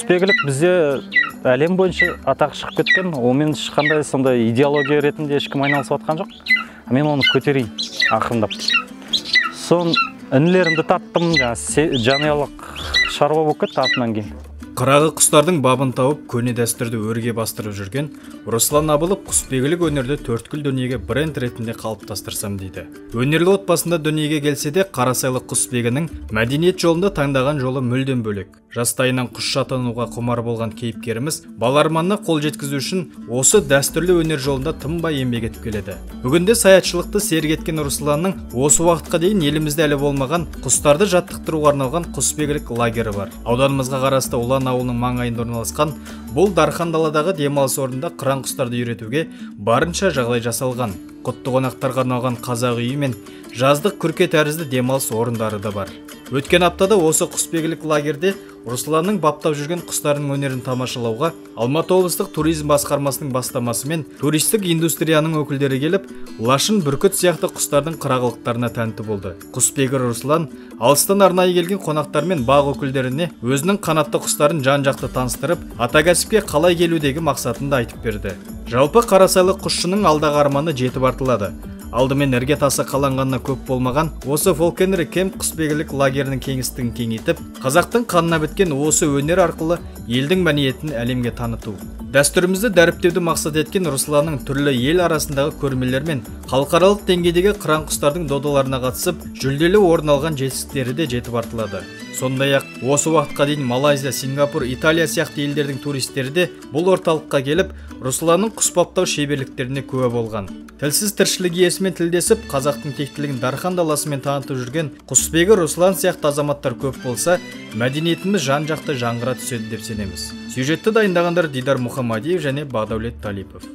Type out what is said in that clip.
құсбегілік бізде әлем бойынша атақ шығып кеткен. Онымен ешқандай сондай идеология ретінде ешкім айналысып жатқан жоқ. Мен оны көтерейін ақырындап. Сон інілерімді таптым, жанұялық шаруа болып кетті артынан кейін. Қырағы құстардың бабын тауып, көне дәстүрді өрге бастырып жүрген Руслан Абылов құсбегілік өнерді төрткүл дүниеге бренд ретінде қалыптастырсам дейді. Өнерлі отбасында дүниеге келсе де, Қарасайлы құсбегінің мәдениет жолында таңдаған жолы мүлдем бөлек. Жастайынан құсшы атануға құмар болған кейіпкеріміз бала арманына қол жеткізу үшін осы дәстүрлі өнер жолында тынбай еңбек етіп келеді. Бүгінде саятшылықты серік еткен Русланның осы уақытқа дейін елімізде әлі болмаған құстарды жаттықтыруға арналған құсбегілік лагері бар. Ауданымызға қарасты Ұлан ауылының маңайында орналасқан бұл дархан даладағы демалыс орнында қыран құстарды үйретуге барынша жағдай жасалған. Құтты қонақтарға арналған қазақ үйі мен жаздық күрке тәрізді демалыс орындары да бар. Өткен аптада осы құсбегілік лагерде Русланның баптап жүрген құстардың өнерін тамашалауға Алматы облыстық туризм басқармасының бастамасымен туристік индустрияның өкілдері келіп, лашын, бүркіт сияқты құстардың қырағылықтарына тәнті болды. Құсбегі Руслан алыстан арнайы келген қонақтар мен бақ өкілдеріне өзінің қанатты құстарын жан-жақты таныстырып, ата кәсіпке қалай келудегі мақсатын да айтып берді. Жалпы Қарасайлы құсшының алдағы арманы жетіп артылады. Алдымен ірге тасы қаланғанына көп болмаған осы Фолкенри Кемп құсбегілік лагерінің кеңістігін кеңейтіп, қазақтың қанына біткен осы өнер арқылы елдің мәдениетін әлемге таныту. Дәстүрімізді дәріптеуді мақсат еткен Русланның түрлі ел арасындағы көрмелер мен халықаралық деңгейдегі қыран құстардың додаларына қатысып, жүлделі орын алған жетістіктері де жетіп артылады. Сондай-ақ осы уақытқа дейін Малайзия, Сингапур, Италия сияқты елдердің туристері де бұл орталыққа келіп, Русланның құс баптау шеберліктеріне куә болған. Тілсіз тіршілік иесімен тілдесіп, қазақтың тектілігін дархан даласымен танытып жүрген құсбегі Руслан сияқты азаматтар көп болса, мәдениетіміз жан-жақты жаңғыра түседі деп сенеміз. Сюжетті дайындағандар Дидар Мұхамадиев және Бағдәулет Талипов.